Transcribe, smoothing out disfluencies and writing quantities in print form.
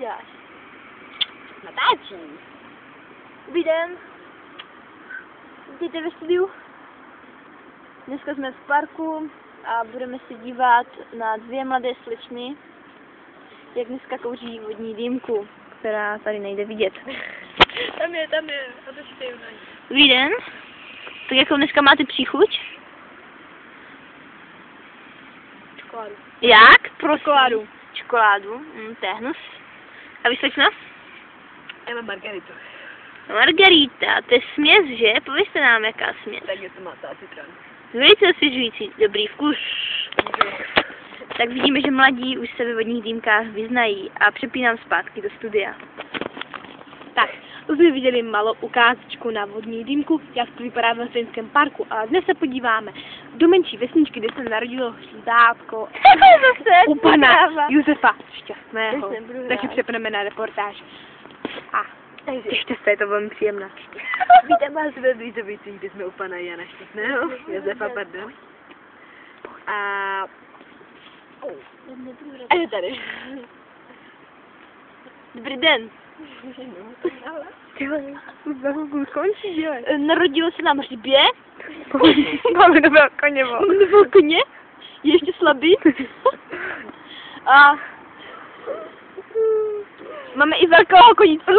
děláš? Natáčím. Dobrý den. Vítejte ve studiu. Dneska jsme v parku a budeme se dívat na dvě mladé slečny, jak dneska kouří vodní dýmku, která tady nejde vidět. Tam je, a to si tady unají. Dobrý den. Tak jakou dneska máte příchuť? Čokoládu. Jak? Prosím. Čokoládu. Čokoládu. To je hnus. A vy slečno? Já mám margaritu. Margarita, to je směs, že? Povězte nám, jaká směs. Takže to má ta citron. Velice osvěžující, dobrý vkus. Tak vidíme, že mladí už se ve vodních dýmkách vyznají a přepínám zpátky do studia. Tak, už jsme viděli malou ukázečku na vodní dýmku, jak to vypadá ve Finském parku, ale dnes se podíváme do menší vesničky, kde se narodilo hřízátko u pana Josefa Šťastného. Takže přepneme na reportáž. A ještě se, to bylo příjemné. Vítám vás ve Vízovici, kde jsme u pana Jana Šťastného, Josefa, pardon. A je tady. Dobrý den. Končí, že? Narodilo se nám hřibě. Máme nového koně. Máme nového koně. Je ještě slabý. A máme i velkého konicu.